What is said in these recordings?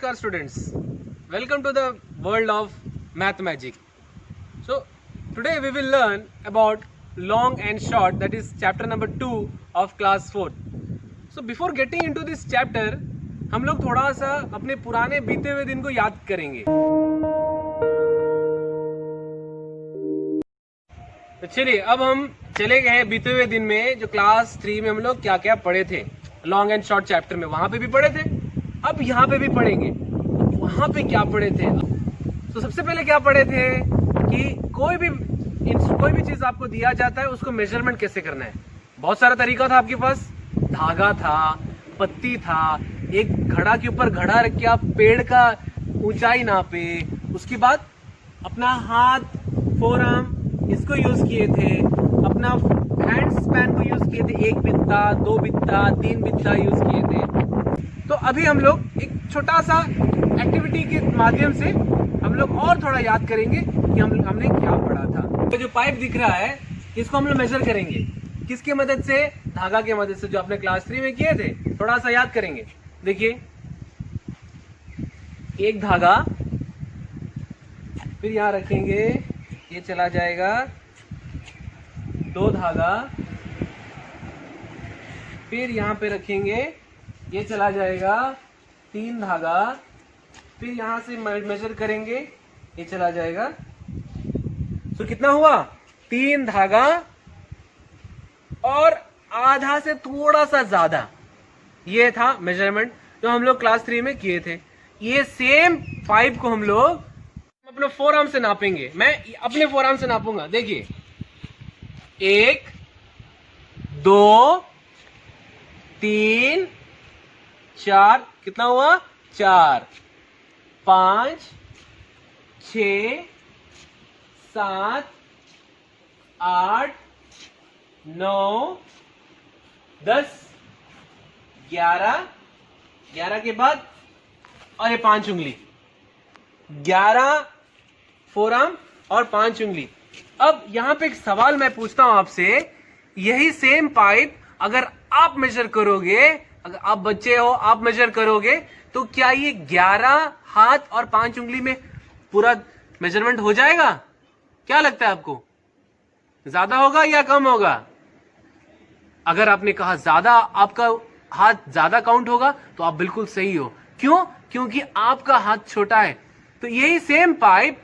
Namaskar students, welcome to the world of math magic. So today we will learn about long and short, that is chapter number 2 of class 4. So before getting into this chapter हम लोग थोड़ा सा अपने पुराने बीते हुए दिन को याद करेंगे. तो चलिए अब हम चले गए हैं बीते हुए दिन में जो क्लास 3 में हम लोग क्या क्या पढ़े थे लॉन्ग एंड शॉर्ट चैप्टर में, वहां पे भी पढ़े थे. अब यहाँ पे भी पढ़ेंगे. वहां पे क्या पढ़े थे? तो सबसे पहले क्या पढ़े थे कि कोई भी चीज आपको दिया जाता है उसको मेजरमेंट कैसे करना है. बहुत सारा तरीका था आपके पास. धागा था, पत्ती था, एक घड़ा के ऊपर घड़ा रख के आप पेड़ का ऊंचाई नापे, उसके बाद अपना हाथ, फोरआर्म इसको यूज किए थे, अपना हैंड स्पैन को यूज किए थे, 1 बित्ता, 2 बित्ता, 3 बित्ता यूज किए थे. तो अभी हम लोग एक छोटा सा एक्टिविटी के माध्यम से हम लोग और थोड़ा याद करेंगे कि हमने क्या पढ़ा था. तो जो पाइप दिख रहा है इसको हम लोग मेजर करेंगे. किसकी मदद से? धागा की मदद से, जो आपने क्लास 3 में किए थे. थोड़ा सा याद करेंगे. देखिए, एक धागा, फिर यहां रखेंगे, ये चला जाएगा. 2 धागा, फिर यहां पे रखेंगे, ये चला जाएगा. 3 धागा, फिर यहां से मेजर करेंगे, ये चला जाएगा. तो कितना हुआ? 3 धागा और आधा से थोड़ा सा ज्यादा. ये था मेजरमेंट जो हम लोग क्लास 3 में किए थे. ये सेम पाइप को हम लोग अपने फोरआर्म से नापेंगे. मैं अपने फोरआर्म से नापूंगा. देखिए, 1 2 3 4, कितना हुआ? 4 5 6 7 8 9 10 11 11 के बाद और ये 5 उंगली. 11 फोरआर्म और 5 उंगली. अब यहां पे एक सवाल मैं पूछता हूं आपसे. यही सेम पाइप अगर आप मेजर करोगे, अगर आप बच्चे हो, आप मेजर करोगे, तो क्या ये 11 हाथ और 5 उंगली में पूरा मेजरमेंट हो जाएगा? क्या लगता है आपको? ज्यादा होगा या कम होगा? अगर आपने कहा ज्यादा, आपका हाथ ज्यादा काउंट होगा, तो आप बिल्कुल सही हो. क्यों? क्योंकि आपका हाथ छोटा है. तो यही सेम पाइप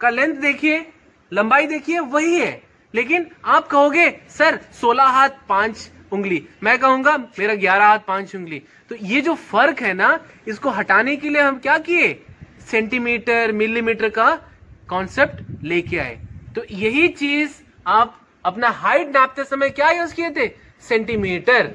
का लेंथ देखिए, लंबाई देखिए, वही है. लेकिन आप कहोगे सर 16 हाथ 5 उंगली, मैं कहूंगा मेरा 11 हाथ 5 उंगली. तो ये जो फर्क है ना, इसको हटाने के लिए हम क्या किए? सेंटीमीटर, मिलीमीटर का कॉन्सेप्ट लेके आए. तो यही चीज आप अपना हाइट नापते समय क्या यूज किए थे? सेंटीमीटर.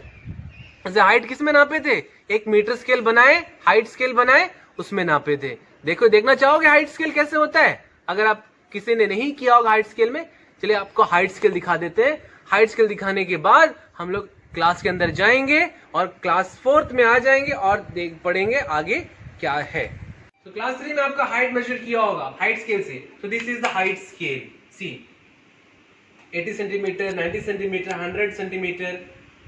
हाइट किस में नापे थे? एक मीटर स्केल बनाए, हाइट स्केल बनाए, उसमें नापे थे. देखो, देखना चाहोगे हाइट स्केल कैसे होता है? अगर आप किसी ने नहीं किया होगा हाइट स्केल में, चलिए आपको हाइट स्केल दिखा देते हैं. हाइट स्केल दिखाने के बाद हम लोग क्लास के अंदर जाएंगे और क्लास 4th में आ जाएंगे और पढ़ेंगे आगे क्या है. तो क्लास 3 में आपका हाइट मेजर किया होगा हाइट स्केल से. तो this is the height scale. See, 80 centimetre, 90 centimetre, 100 centimetre,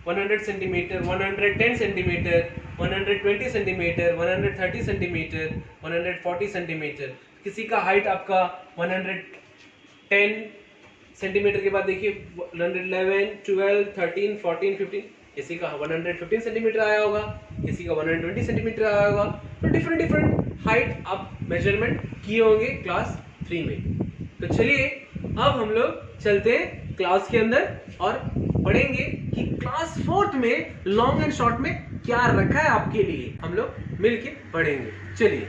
100 centimetre, 110 centimetre, 120 centimetre, 130 centimetre, 140 centimetre. किसी का हाइट आपका 110 सेंटीमीटर के बाद देखिए 111, 12, 13, 14, 15, किसी का 115 सेंटीमीटर आया होगा, किसी का 120 सेंटीमीटर आया होगा. तो डिफरेंट हाइट आप मेजरमेंट किए होंगे क्लास 3 में. तो चलिए अब हम लोग चलते हैं क्लास के अंदर और पढ़ेंगे कि क्लास 4th में लॉन्ग एंड शॉर्ट में क्या रखा है आपके लिए. हम लोग मिलके पढ़ेंगे. चलिए.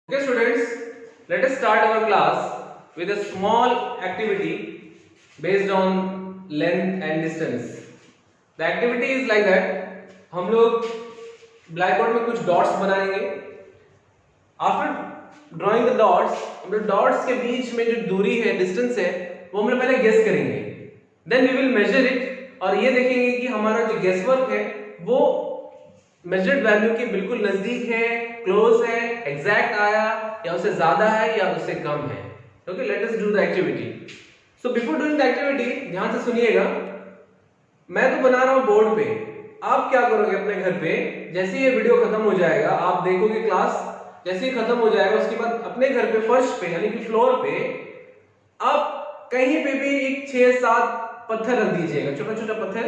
Okay students, let us start our class with a small activity based on length and distance. The activity is like that. हम लोग ब्लैक बोर्ड में कुछ डॉट्स बनाएंगे. आफ्टर ड्रॉइंग द डॉट्स, हम लोग डॉट्स के बीच में जो दूरी है, डिस्टेंस है, वो हम लोग पहले गेस करेंगे. Then we will measure it और ये देखेंगे कि हमारा जो गेस वर्क है वो मेजर्ड वैल्यू के बिल्कुल नजदीक है, क्लोज है, एग्जैक्ट आया, या उससे ज्यादा है या उससे कम है. Okay, let us do the activity. So before doing the activity ध्यान से सुनिएगा. मैं तो बना रहा हूं बोर्ड पे, आप क्या करोगे अपने घर पे, जैसे ये वीडियो खत्म हो जाएगा, आप देखोगे क्लास जैसे ही खत्म हो जाएगा, उसके बाद अपने घर पे फर्श पे यानी कि फ्लोर पे आप कहीं पे भी एक 6-7 पत्थर रख दीजिएगा, छोटा छोटा पत्थर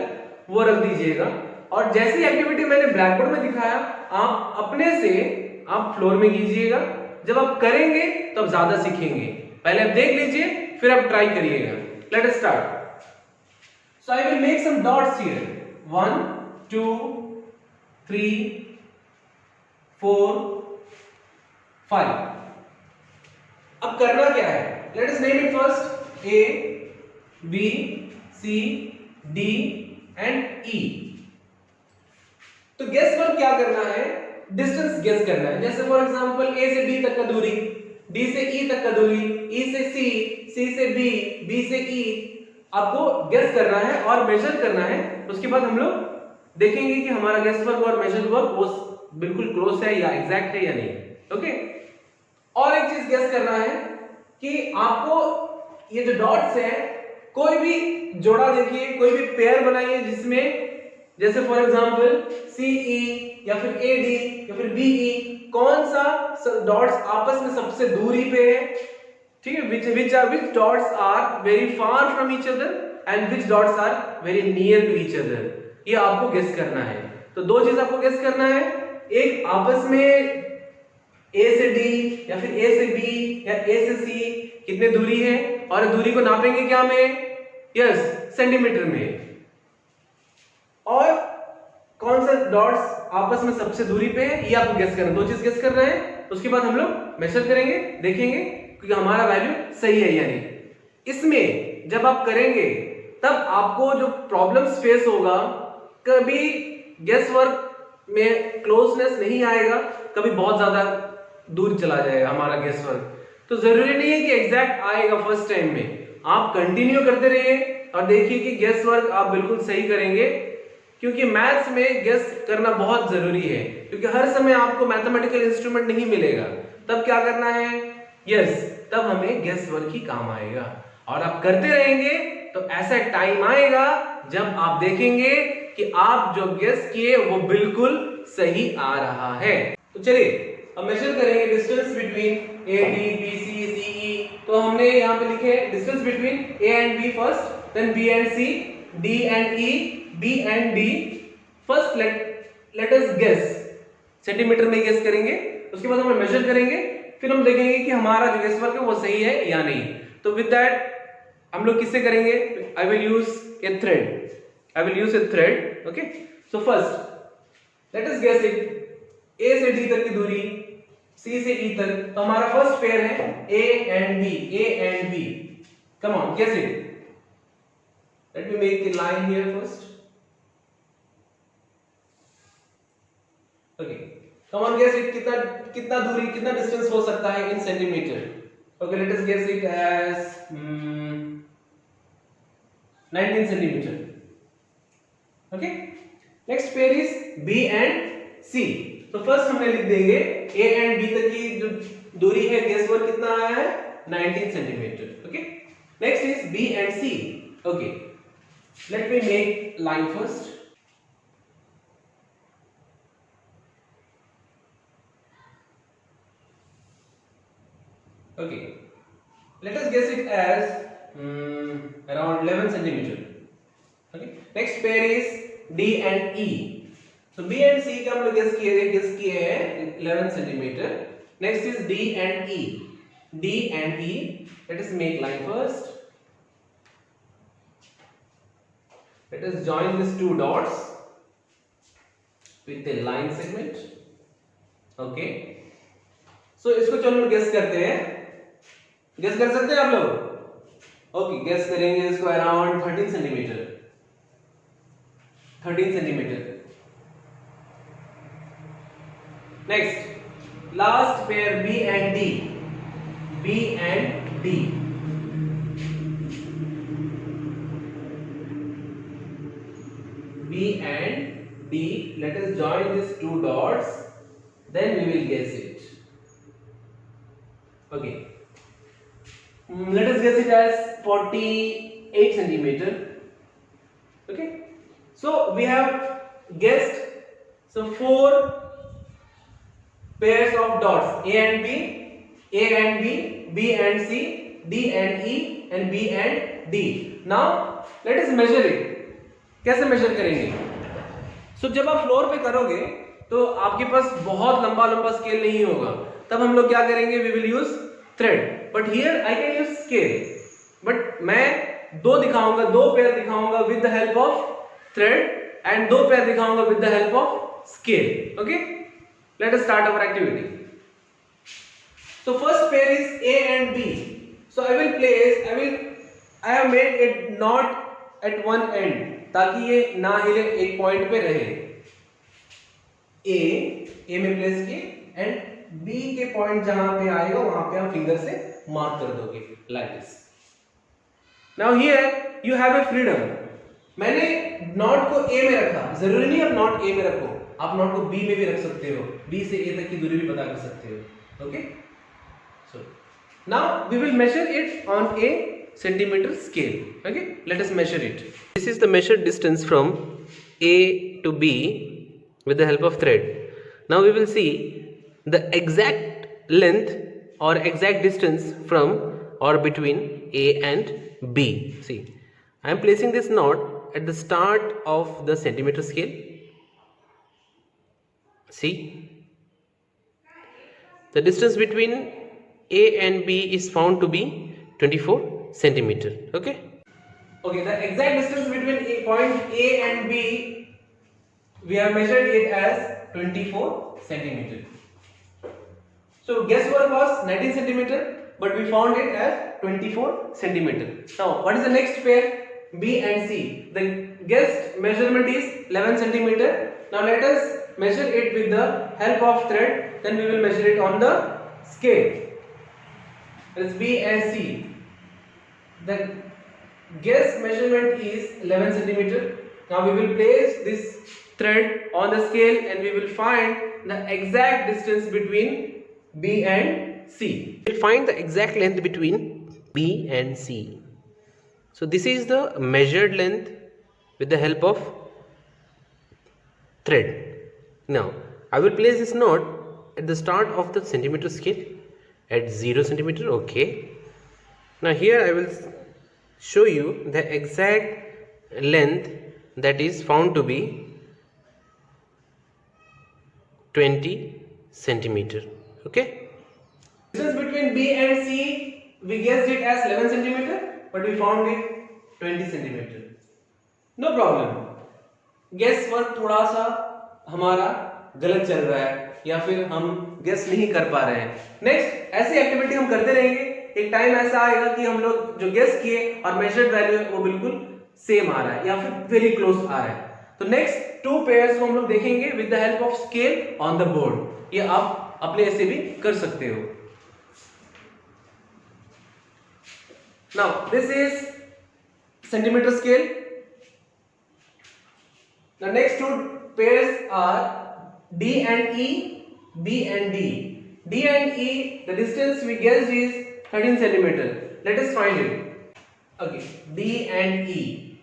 वो रख दीजिएगा, और जैसी एक्टिविटी मैंने ब्लैक बोर्ड में दिखाया आप अपने से आप फ्लोर में कीजिएगा। जब आप करेंगे तब तो ज्यादा सीखेंगे। पहले आप देख लीजिए फिर आप ट्राई करिएगा। Let us start. So I will make some dots here, 1 2 3 4 5। अब करना क्या है, let us name it first A B C D and E। तो गेस वर्क क्या करना है, डिस्टेंस गेस करना है। जैसे फॉर एग्जांपल A से B तक का दूरी, D से E तक का दूरी, E से C, C से B, B से E, आपको गेस करना है और मेजर करना है। उसके बाद हम लोग देखेंगे कि हमारा गेस वर्क और मेजर वर्क वो बिल्कुल क्लोज है या एग्जैक्ट है या नहीं। ओके, और एक चीज गेस करना है कि आपको ये जो डॉट्स है कोई भी जोड़ा देखिए, कोई भी पेयर बनाइए जिसमें जैसे फॉर एग्जांपल CE या फिर AD या फिर BE, कौन सा डॉट्स आपस में सबसे दूरी पे है, ठीक है, which dots are very far from each other and which dots are very near to each other, ये आपको गेस करना है। तो दो चीज आपको गेस करना है, एक आपस में A से D या फिर A से B या A से C कितने दूरी है, और दूरी को नापेंगे क्या में, यस सेंटीमीटर में, और कौन सा डॉट्स आपस में सबसे दूरी पे है ये आपको गेस करना है। दो चीज गेस करना है, उसके बाद हम लोग मेजर करेंगे, देखेंगे कि हमारा वैल्यू सही है या नहीं। इसमें जब आप करेंगे तब आपको जो प्रॉब्लम्स फेस होगा, कभी गेस वर्क में क्लोजनेस नहीं आएगा, कभी बहुत ज्यादा दूर चला जाएगा हमारा गेस वर्क। तो जरूरी नहीं है कि एग्जैक्ट आएगा फर्स्ट टाइम में, आप कंटिन्यू करते रहिए और देखिए कि गेस वर्क आप बिल्कुल सही करेंगे, क्योंकि मैथ्स में गेस करना बहुत जरूरी है, क्योंकि हर समय आपको मैथमेटिकल इंस्ट्रूमेंट नहीं मिलेगा। तब क्या करना है, यस तब हमें गेस वर्क ही काम आएगा, और आप करते रहेंगे तो ऐसा टाइम आएगा जब आप देखेंगे कि आप जो गेस किए वो बिल्कुल सही आ रहा है। तो चलिए अब मेजर करेंगे distance between AD BC CE। तो हमने यहाँ पे लिखे distance between A and B first, then B and C, D and E, B and D। First let us guess, centimetre में गेस करेंगे, उसके बाद हम मेजर करेंगे, फिर हम देखेंगे कि हमारा जो गेस वर्क है वो सही है या नहीं। तो विद दैट हम लोग किससे करेंगे, I will use a thread, I will use a thread. Okay, so first let us guess it, A से D तक की दूरी, C से E तक, तो हमारा फर्स्ट पेयर है A and B, A and B। Come on guess it, let me make a line here first. Okay, come on guess it, कितना दूरी, कितना डिस्टेंस हो सकता है इन centimetre. Okay, let us guess it as 19 centimeter. Okay, next pair is B and C। तो first हमने लिख देंगे A एंड B तक की जो दूरी है, गेस वर्क कितना आया है, 19 centimetre. Okay, next is B and C। Okay, let me make line first। Okay, let us guess it as around 11 centimeter। Okay, next pair is D and E। So B and C का हम लोग guess किए हैं 11 centimeter। Next is D and E, D and E। Let us make line first। Let us join these two dots with a line segment। Okay, so इसको चलो guess करते हैं, guess कर सकते हैं आप लोग। ओके, गेस करेंगे इसको around 13 centimetre, 13 centimetre. Next last pair B and D, B and D। B and D, let us join these two dots, then we will guess it। Okay, let us guess it as 48 centimeter। Okay, So we have guessed so 4 pairs of dots, A and B, A and B, B and C, D and E and B and D. Now let us measure it. कैसे major करेंगे? So जब आप floor पे करोगे तो आपके पास बहुत लंबा लंबा स्केल नहीं होगा, तब हम लोग क्या करेंगे? We will use thread. But here I can use scale. But मैं दो दिखाऊंगा, 2 पेयर दिखाऊंगा with the help of thread and 2 pair दिखाऊंगा with the help of scale. Okay? Let us start our activity. So first pair is A and B. So I have made it not at one end ताकि ये ना हिले, एक point पे रहे. A में place किए एंड B के पॉइंट जहां पे आएगा वहां पे हम फिंगर से मार्क कर दोगे like this. Now here you have a freedom. मैंने नॉट को A में रखा, जरूरी नहीं आप नॉट A में रखो, आप नॉट को B में भी रख सकते हो, B से A तक की दूरी भी पता कर सकते हो. Okay, so now we will measure it on a centimeter scale. Okay, let us measure it. This is the measured distance from A to B with the help of thread. Now we will see the exact length or exact distance from or between A and B. See, I am placing this knot at the start of the centimeter scale. See, the distance between A and B is found to be 24 centimeter. Okay, the exact distance between point A and B, we have measured it as 24 centimeter. So guesswork was 19 centimeter, but we found it as 24 centimeter. Now what is the next pair? B and C. The guessed measurement is 11 centimeter. Now let us measure it with the help of thread, then we will measure it on the scale. It's B and C. The guess measurement is 11 centimeter. Now we will place this thread on the scale and we will find the exact distance between B and C. We will find the exact length between B and C. So this is the measured length with the help of thread. Now I will place this knot at the start of the centimeter scale at 0 centimeter. Okay, now here I will show you the exact length that is found to be 20 centimeter. Okay, distance between B and C, we guessed it as 11 centimeter, but we found it 20 centimeter. No problem. Guess work थोड़ा सा हमारा गलत चल रहा है या फिर हम गेस नहीं कर पा रहे हैं. नेक्स्ट ऐसी एक्टिविटी हम करते रहेंगे. एक टाइम ऐसा आएगा कि हम लोग जो गेस किए और मेजर्ड वैल्यू है वो बिल्कुल सेम आ रहा है या फिर वेरी क्लोज आ रहा है. तो नेक्स्ट 2 पेयर्स को हम लोग देखेंगे with the help of scale on the board. ये आप अपने ऐसे भी कर सकते हो. Now this is centimeter scale. The next 2 pairs are D and E, B and D. D and E, the distance we guessed is 13 centimeter. Let us find it. Okay, D and E.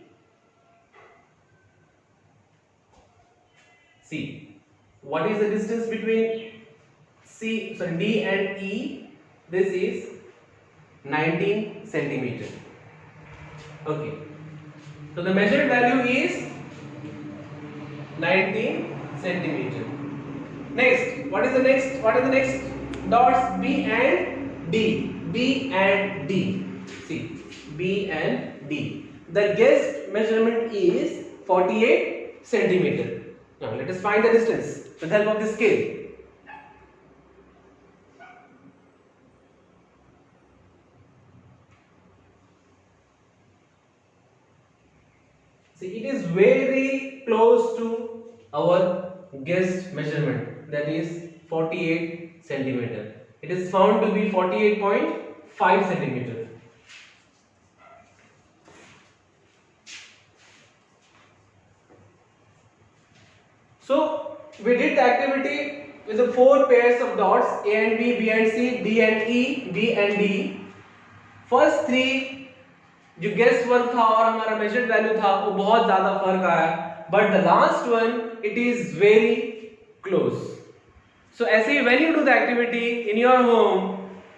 See, what is the distance between D and E? This is 19 centimeter. Okay, so the measured value is 19 centimeter. Next, what are the next dots? B and D. B and D. See, B and D. The guessed measurement is 48 centimeter. Now let us find the distance with the help of the scale. See, it is very close to our guessed measurement, that is 48 centimeter. It is found to be 48.5 centimeter. So we did the activity with the 4 pairs of dots, A and B, B and C, D and E, B and D. First 3 जो guess work था और हमारा measured value था वो बहुत ज्यादा फर्क आया. but the last one it is very close. So ऐसे ही when you do the activity in your home,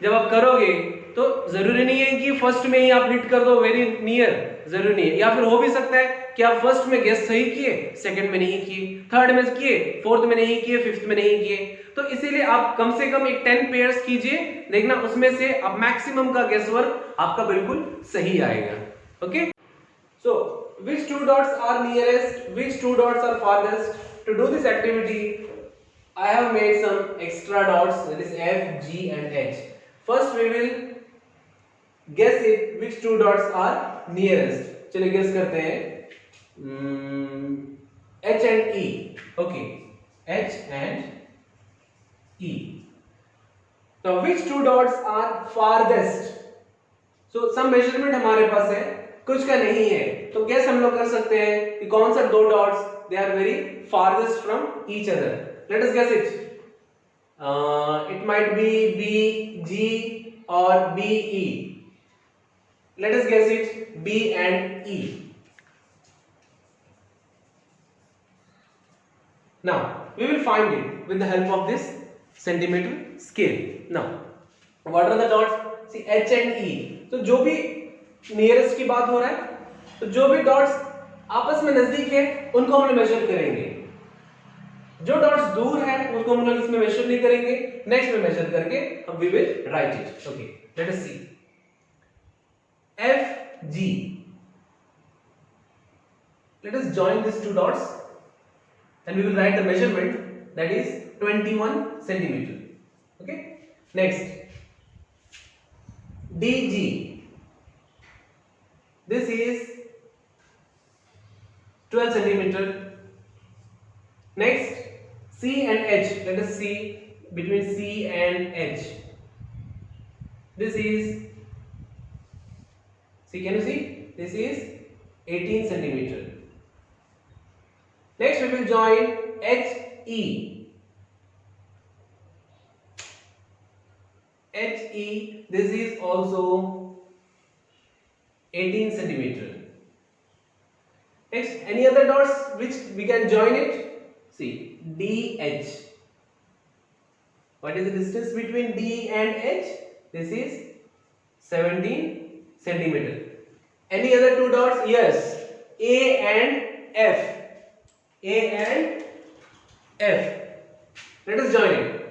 जब आप करोगे तो जरूरी नहीं है कि फर्स्ट में ही आप हिट कर दो वेरी नियर, जरूरी नहीं है, या फिर हो भी सकता है कि आप फर्स्ट में गेस सही किए, सेकंड में नहीं किए, थर्ड में किए, फोर्थ में नहीं किए, फिफ्थ में नहीं किए, तो इसीलिए आप कम से कम एक 10 पेयर्स कीजिए, देखना उसमें से आप मैक्सिमम का गेस वर्क आपका बिल्कुल सही आएगा. Okay, so which two dots are nearest, which two dots are farthest? To do this activity I have made some extra dots, that is F, G and H. First we will guess it which two dots are nearest. चलिए guess करते हैं. H and E. Okay, H and E. Now which two dots are farthest? So some measurement हमारे पास है, कुछ का नहीं है, तो guess हम लोग कर सकते हैं कि कौन सा दो dots they are very farthest from each other. Let us guess it. It might be B, G or B, E. Let us guess it, B and E. Now we will find it with the help of this centimeter scale. Now what are the dots? See H and E. तो जो भी nearest की बात हो रहा है, तो जो भी dots आपस में नजदीक है उनको हम लोग मेजर करेंगे, जो डॉट्स दूर है उसको हम लोग इसमें मेजर नहीं करेंगे, नेक्स्ट में मेजर करके हम we will write it. Okay, let us see. F G, let us join these two dots and we will write the measurement, that is 21 centimeter. Okay, next D G, this is 12 centimeter. Next C and H, let us see between C and H, this is, see, can you see, this is 18 centimeter. Next we will join H E. H E, this is also 18 centimeter. Next, any other dots which we can join it? See, D H. What is the distance between D and H? This is 17 centimeter. Any other two dots? Yes, A and F. A and F. Let us join it.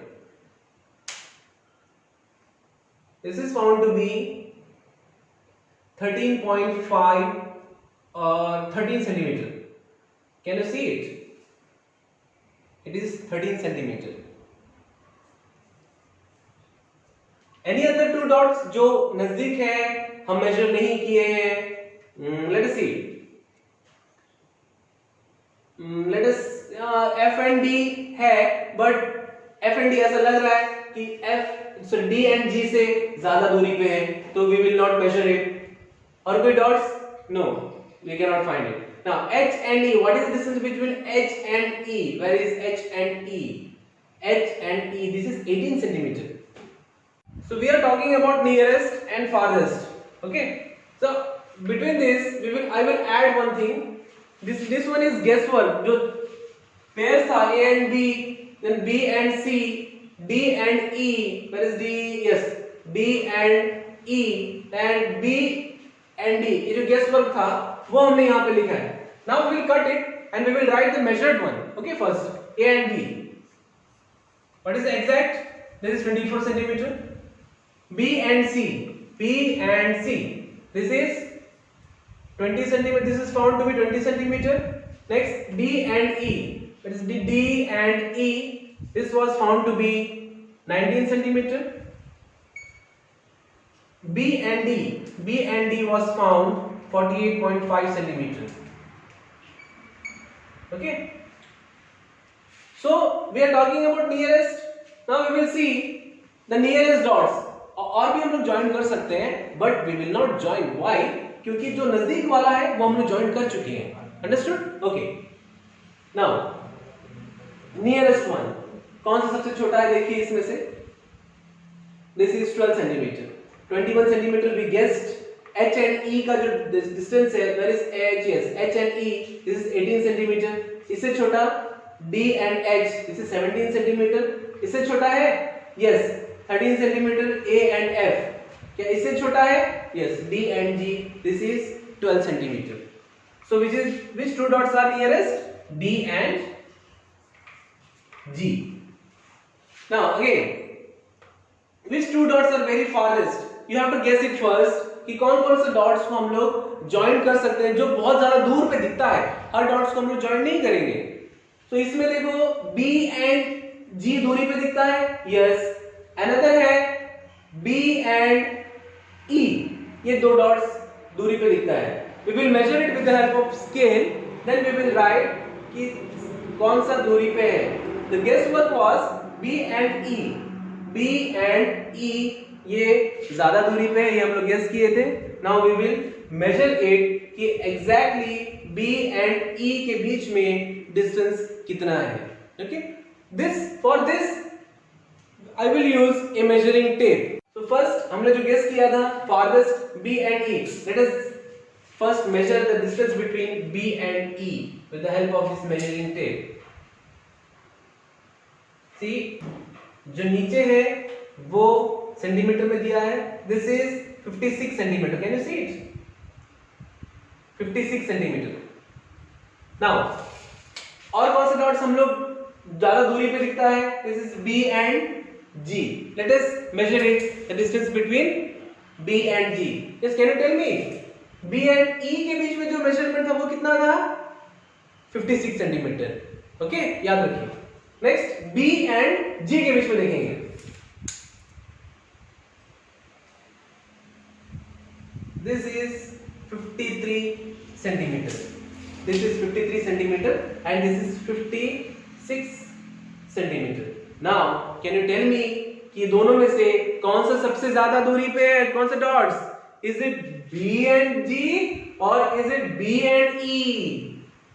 This is found to be 13.5 or 13 centimeter. Can you see it? It is 13 centimeter. Any other two dots जो नजदीक है हम major नहीं किए हैं? Let us see. Let us F and D है, but F and D ऐसा लग रहा है कि D and G से ज्यादा दूरी पे है, तो we will not measure it. और कोई dots? No, we cannot find it. Now H and E, what is the distance between H and E? Where is H and E? H and E, this is 18 centimeter. So we are talking about nearest and farthest. Okay, so between this I will add one thing. This one is guesswork. जो pairs था A and B, then B and C, D and E. Where is D? Yes, D and E and B and D. ये जो guesswork था वो हमने यहाँ पे लिखा है. Now we will cut it and we will write the measured one. Okay, first A and B. What is the exact? This is 24 centimeter. B and C. B and C. This is 20 centimeter. This is found to be 20 centimeter. Next D and E. That is D and E. This was found to be 19 centimeter. B and D. B and D was found 48.5 centimeter. Okay, so we are talking about nearest. Now we will see the nearest dots. और भी हम लोग join कर सकते हैं, but we will not join. Why? क्योंकि जो नजदीक वाला है वो हम लोग ज्वाइन कर चुके हैं. Understood? Okay. Now nearest one, कौन सा सबसे छोटा है देखिए इसमें से. This is 12 centimeter. 21 centimeter we guessed. H and E का जो डिस्टेंस है, where is H? Yes, H and E, this is 18 centimetre. इससे छोटा D and H, this is 17 centimetre. इससे छोटा है? Yes, 13 centimetre. A and F, क्या इससे छोटा है? Yes, D and G, this is 12 centimetre. So which two dots are nearest? D and G. Now again, which two dots are very farthest? You have to guess it first कि कौन कौन से dots को हम लोग join कर सकते हैं जो बहुत ज्यादा दूर पे दिखता है. हर डॉट्स को हम लोग ज्वाइन नहीं करेंगे. तो इसमें देखो B and G दूरी पे दिखता है. यस. अनदर है B and E, ये दो डॉट्स दूरी पे दिखता है. We will measure it with the help of scale, then we will write कि कौन सा दूरी पे है. The guesswork was B and E. B and E ये ज्यादा दूरी पे है, ये हम लोग गेस किए थे. Now we will measure it कि एग्जैक्टली B एंड E के बीच में डिस्टेंस कितना है. Okay, for this I will use a measuring tape. तो फर्स्ट हमने जो गेस किया था farthest B and E, let us first measure the distance between B and E with the help of this measuring tape. See, जो नीचे है वो centimetre में दिया है. This is 56 centimetre. Can you see it? 56 centimetre. Now और कौन से डॉट्स हम लोग ज्यादा दूरी पे दिखता है? This is B and G. Let us measure it, the distance between B and G. Yes, can you tell me B and E के बीच में जो मेजरमेंट था वो कितना था? 56 सेंटीमीटर. ओके, याद रखिए. नेक्स्ट B एंड G के बीच में देखेंगे. This is 53 centimeter. This is 53 centimeter and this is 56 centimeter. Now, can you tell me कि दोनों में से कौन सा सबसे ज्यादा दूरी पे है? कौन से dots? Is it B and G or is it B and E?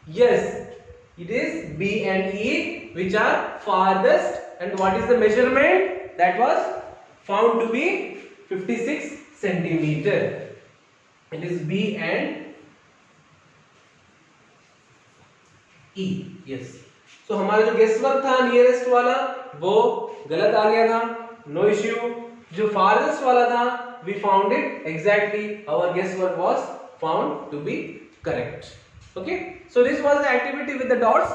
Yes, it is B and E which are farthest. And what is the measurement? That was found to be 56 centimeter. It is B and E. Yes. So हमारा जो guess work था nearest वाला वो गलत आ गया था. No issue. जो farthest वाला था we found it exactly. Our guess work was found to be correct. Okay. So this was the activity with the dots.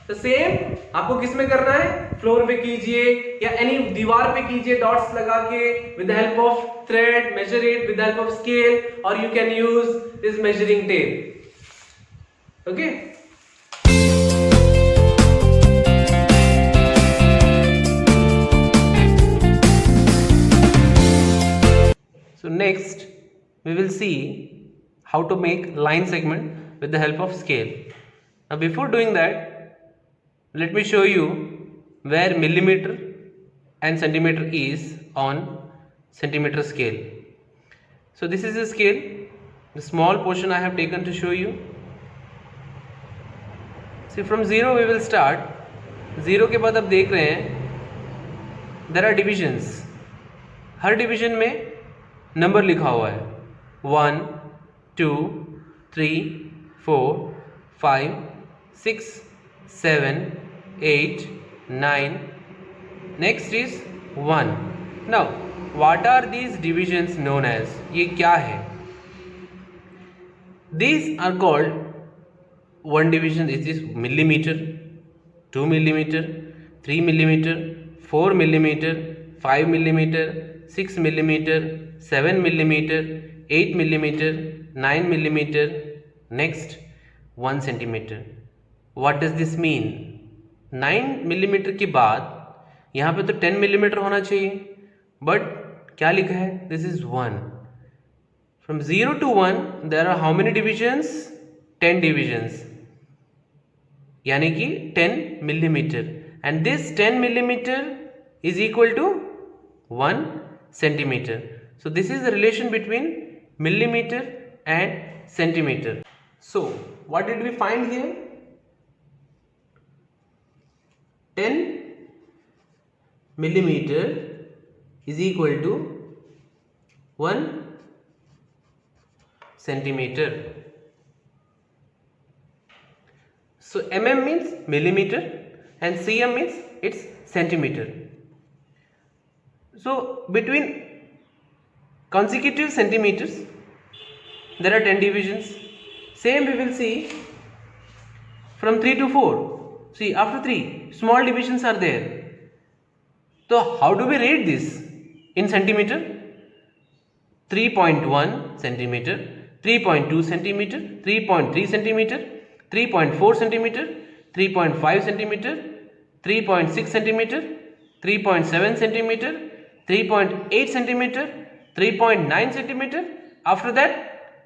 The same आपको किस में करना है? फ्लोर पे कीजिए या एनी दीवार पे कीजिए डॉट्स लगा के with the help of thread. Measure it with the help of scale or you can use this measuring tape. Okay. So next we will see how to make line segment with the help of scale. Now before doing that, let me show you where millimeter and centimeter is on centimeter scale. So this is a scale. The small portion I have taken to show you. See, from 0 we will start. 0 के बाद आप देख रहे हैं there are divisions. Her division में number लिखा हुआ है 1, 2, 3, 4, 5, 6, 7, 8, 9. Next is 1. Now what are these divisions known as? ये क्या है? These are called one division. This is millimeter, 2 millimeter, 3 millimeter, 4 millimeter, 5 millimeter, 6 millimeter, 7 millimeter, 8 millimeter, 9 millimeter. Next 1 centimeter. What does this mean? 9 millimeter के बाद यहाँ पे तो 10 millimeter होना चाहिए, but क्या लिखा है? This is 1. From 0 to 1 there are how many divisions? 10 divisions. यानी कि 10 millimeter. And this 10 millimeter is equal to 1 centimeter. So this is the relation between millimeter and centimeter. So what did we find here? 10 millimeter is equal to 1 centimeter. So mm means millimeter and cm means it's centimeter. So between consecutive centimeters there are 10 divisions. Same we will see from 3 to 4. See, after 3 small divisions are there. So how do we read this in centimeter? 3.1 centimeter, 3.2 centimeter, 3.3 centimeter, 3.4 centimeter, 3.5 centimeter, 3.6 centimeter, 3.7 centimeter, 3.8 centimeter, 3.9 centimeter. After that,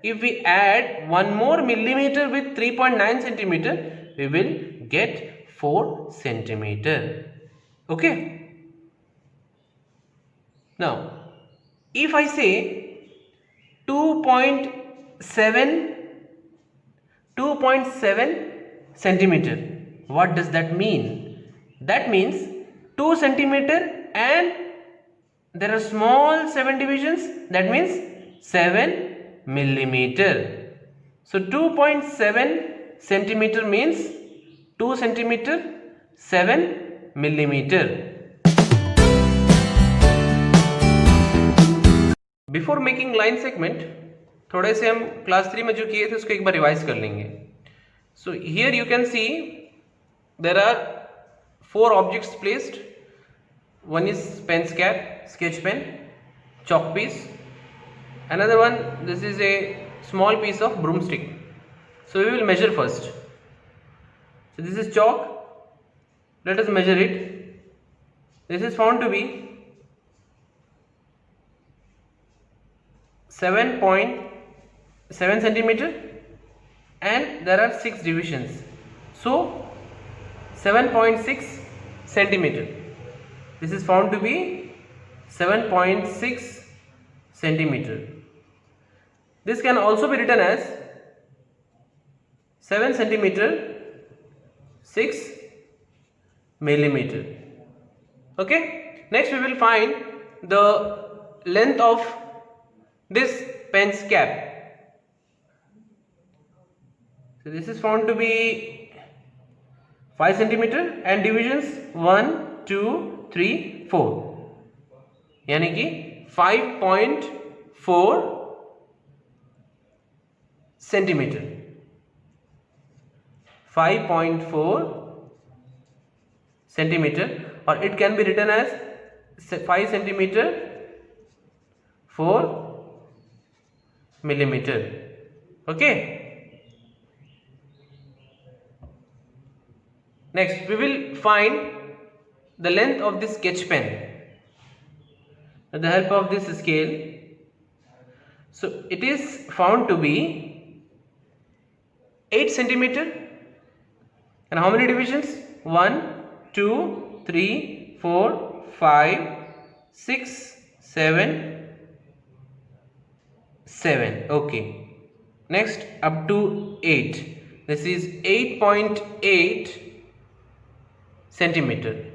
if we add one more millimeter with 3.9 centimeter, we will get 4 centimeter. Okay. Now, if I say 2.7 centimeter, what does that mean? That means 2 centimeter and there are small 7 divisions, that means 7 millimeter. So 2.7 centimeter means 2 centimeter 7 millimeter. Before making line segment थोड़े से हम class 3 में जो किए थे उसको एक बार revise कर लेंगे. So here you can see there are 4 objects placed. One is pens cap, sketch pen, chalk piece. Another one, this is a small piece of broomstick. So we will measure first. So this is chalk. Let us measure it. This is found to be 7.7 centimeter and there are 6 divisions. So 7.6 centimeter. This is found to be 7.6 centimeter. This can also be written as 7 centimeter 6 millimeter. Okay. Next we will find the length of this pen's cap. So this is found to be 5 centimeter and divisions 1, 2, 3, 4. यानी कि 5.4 centimeter. 5.4 centimeter, or it can be written as 5 centimeter 4 millimeter. Okay. Next we will find the length of this sketch pen with the help of this scale. So it is found to be 8 centimeter and how many divisions? 1, 2, 3, 4, 5, 6, 7, 7. Okay. Next up to 8. This is 8.8 centimeter.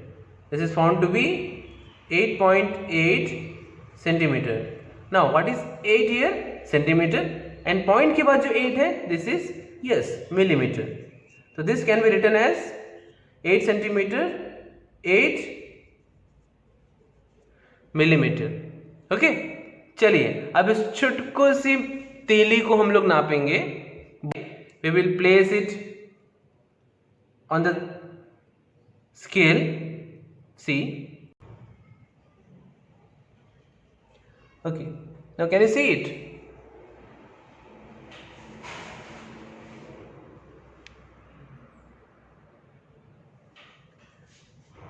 This is found to be 8.8 centimeter. Now what is 8 here? Centimeter, and point के बाद जो 8 है, this is yes millimeter. So this can be written as 8 centimeter 8 millimeter. Okay. चलिए अब इस छुटको सी तीली को हम लोग नापेंगे. We will place it on the scale. See. Okay. Now can you see it?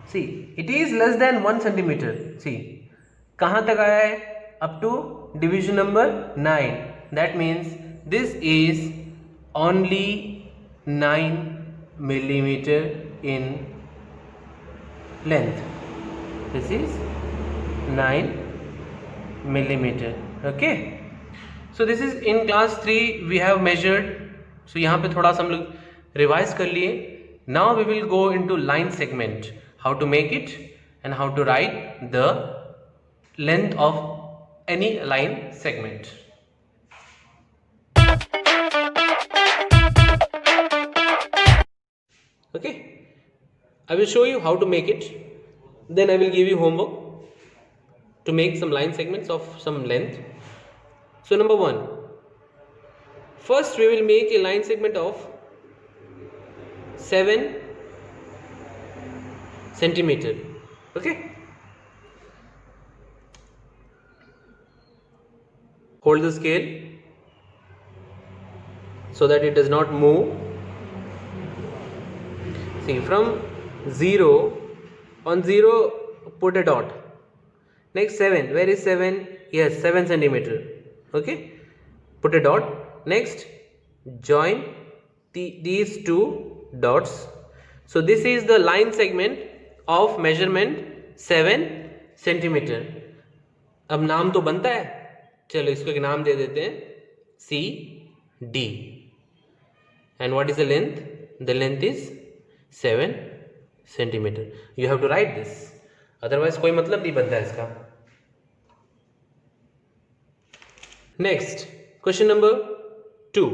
See, it is less than 1 centimeter. See, कहाँ तक आया है? Up to division number 9. That means this is only 9 millimeter in length. This is 9 millimeter. Okay. So this is in class 3 we have measured. So यहाँ पे थोड़ा सा हम लोग रिवाइज कर लिए. Now we will go into line segment. How to make it and how to write the length of any line segment. Okay, I will show you how to make it, then I will give you homework to make some line segments of some length. So number 1, first we will make a line segment of 7 centimeter. Okay, hold the scale so that it does not move. See, from 0, on 0 put a dot. Next 7, where is 7? Yes, 7 centimeter. Okay, put a dot. Next join these two dots. So this is the line segment of measurement 7 centimeter. अब नाम तो बनता है, चलो इसको एक नाम दे देते हैं CD. And what is the length? The length is 7 centimeter. You have to write this, otherwise कोई मतलब नहीं बनता है इसका. Next, question number 2.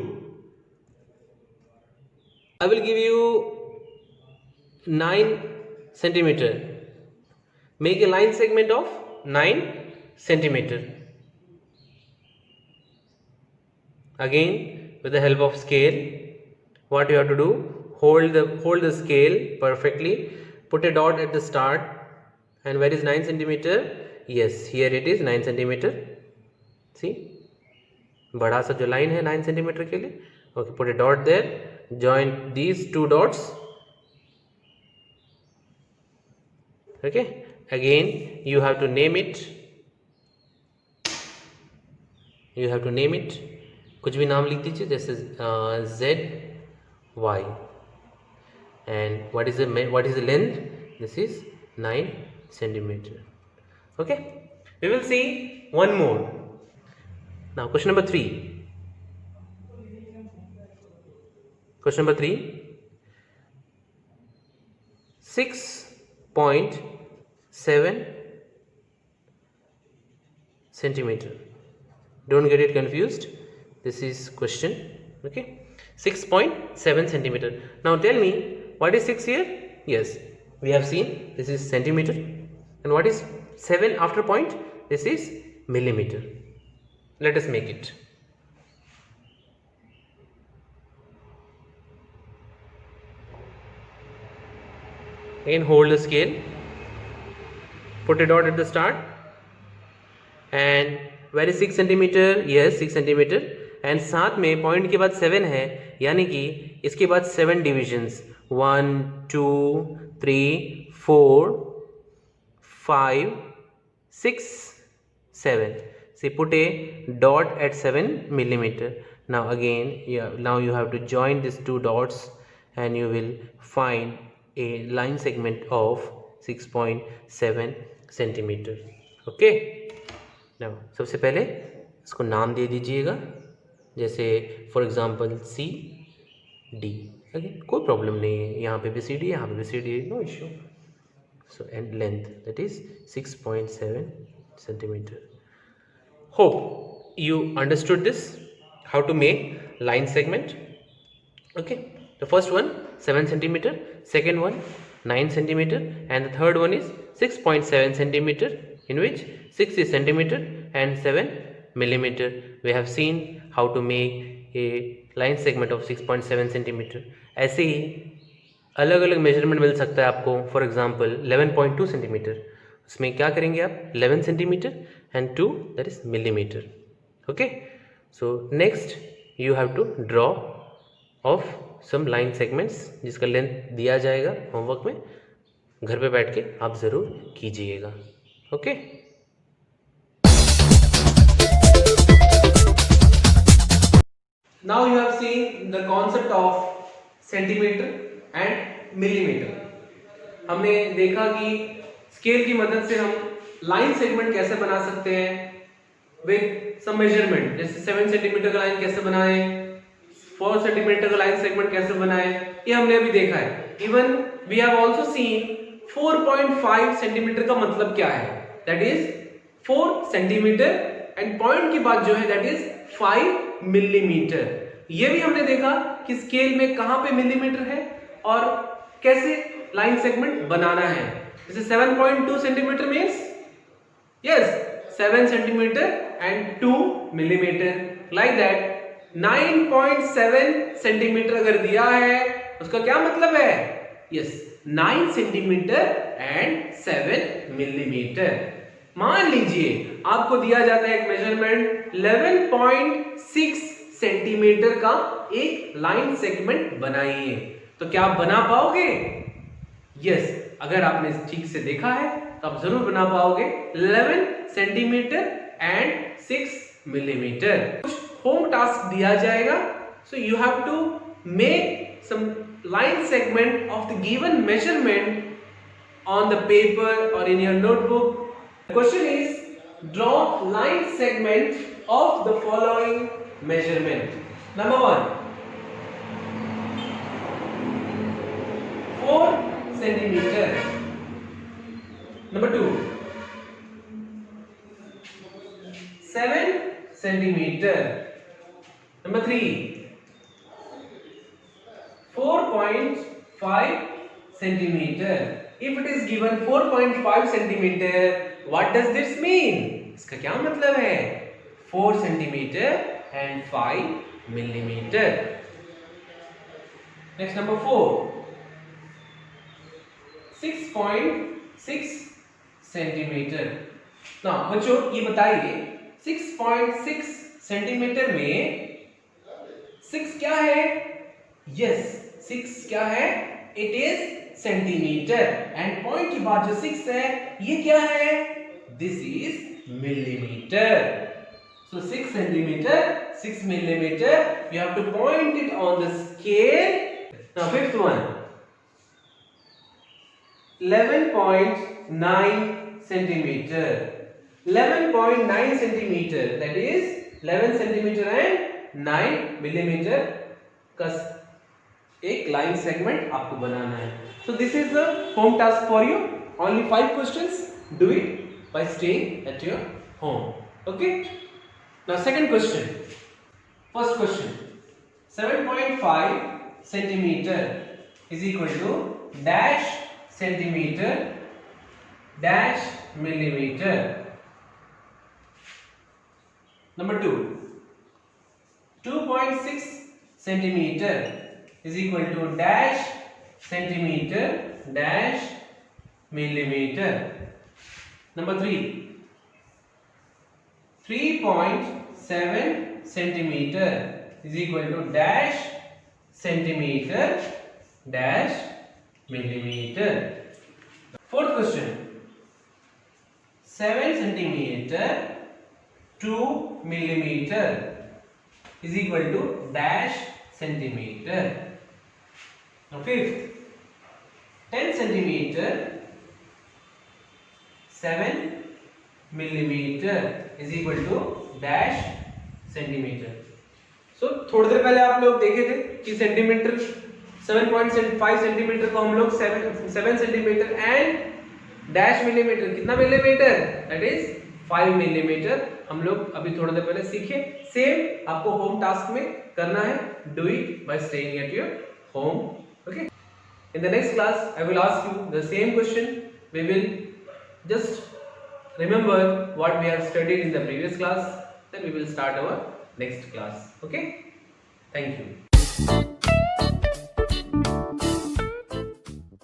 I will give you 9 centimeter. Make a line segment of 9 centimeter. Again, with the help of scale, what you have to do, hold the scale perfectly, put a dot at the start, and where is 9 centimeter? Yes, here it is 9 centimeter. See, बड़ा सा जो line है 9 centimeter के लिए. Okay, put a dot there, join these two dots. Okay, again you have to name it. You have to name it. कुछ भी नाम लिख दीजिए, जैसे ZY. And what is the length? This is 9 centimeter. Okay, we will see one more. Now question number 3. Question number 3. 6.7 centimeter. Don't get it confused. This is question. Okay, 6.7 centimeter. Now tell me, what is 6 here? Yes, we have seen this is centimeter. And what is 7 after point? This is millimeter. Let us make it. Again, hold the scale, put a dot at the start, and where is 6 centimeter? Yes, 6 centimeter. And साथ में point के बाद 7 है, यानी कि इसके बाद 7 divisions, 1 2 3 4 5 6 7. See, put a dot at 7 millimeter. Now again, now you have to join these two dots and you will find a line segment of 6.7 centimeter. Okay, now सबसे पहले इसको नाम दे दीजिएगा, जैसे फॉर एग्जाम्पल CD. अगेन कोई problem नहीं है, यहाँ पे भी CD, यहाँ पे भी CD, no issue. So and length, that is 6.7 centimeter. Hope you understood this, how to make line segment. Okay, the first one 7 centimeter, second one 9 centimeter, and the third one is 6.7 centimeter, in which 6 is centimeter and 7 millimeter. We have seen how to make a line segment of 6.7 centimeter. ऐसे ही अलग अलग measurement मिल सकता है आपको. For example 11.2 centimetre, उसमें क्या करेंगे आप 11 centimetre and 2 that is millimetre. Okay, so next you have to draw off some line segments, जिसका लेंथ दिया जाएगा होमवर्क में. घर पे बैठ के आप ज़रूर कीजिएगा. Okay, now you have seen the concept of centimetre and millimetre. हमने देखा कि स्केल की मदद से हम लाइन सेगमेंट कैसे बना सकते हैं विद सम मेजरमेंट, जैसे 7 सेंटीमीटर का लाइन कैसे बनाएं, 4 सेंटीमीटर का लाइन सेगमेंट कैसे बनाएं, ये हमने अभी देखा है. Even we have also seen 4.5 centimetre का मतलब क्या है, that is 4 centimetre and point की बात जो है दैट इज 5 मिलीमीटर. ये भी हमने देखा कि स्केल में कहां पे मिलीमीटर है और कैसे लाइन सेगमेंट बनाना है। जैसे 7.2 centimetre means yes 7 centimetre and 2 millimetre, like that 9.7 centimetre अगर दिया है उसका क्या मतलब है, यस 9 सेंटीमीटर एंड 7 मिलीमीटर। मान लीजिए आपको दिया जाता है एक मेजरमेंट 11.6 सेंटीमीटर का एक लाइन सेगमेंट बनाइए, तो क्या आप बना पाओगे? यस, अगर आपने ठीक से देखा है तो आप जरूर बना पाओगे 11 सेंटीमीटर एंड 6 मिलीमीटर। कुछ होम टास्क दिया जाएगा, so you have to make some line segment of the given measurement on the paper or in your notebook. The question is, draw line segment of the following measurement. Number 1, 4 centimeter. Number 2, 7 centimeter. Number 3, 4.5 centimeter. If it is given 4.5 centimeter, what does this mean? इसका क्या मतलब है? 4 centimeter and 5 millimeter. Next, number 4, 6.6 centimeter. Now बच्चों ये बताइए 6.6 centimetre में 6 क्या है? Yes, 6 क्या है? It is centimetre and point के बाद जो 6 है ये क्या है? This is millimetre. So 6 centimetre 6 millimeter. You have to point it on the scale. Now fifth one, 11.9 centimeter. 11.9 centimeter, that is 11 centimeter and 9 millimeter का एक लाइन सेगमेंट आपको बनाना है. So this is the home task for you. Only 5 questions. Do it by staying at your home. Okay. Now second question. First question. 7.5 centimeter is equal to dash centimeter dash millimeter. Number 2. 2.6 centimeter is equal to dash centimeter dash millimeter. Number 3. 3.7 centimeter is equal to dash centimeter dash millimeter. Fourth question. 7 centimeter 2 millimeter is equal to dash centimeter. Now fifth, 10 centimeter 7 millimeter is equal to dash centimeter. So थोड़ी देर पहले आप लोग देखे थे कि centimetre 7.5 centimetre को हम लोग 7 सेंटीमीटर एंड डैश मिलीमीटर कितना मिलीमीटर, दैट इज 5 मिलीमीटर हम लोग अभी थोड़ी देर पहले सीखे. सेम आपको होम टास्क में करना है. Do it by staying at your home. Okay. In the next class, I will ask you the same question. We will just remember what we have studied in the previous class. Then we will start our next class. Okay. Thank you.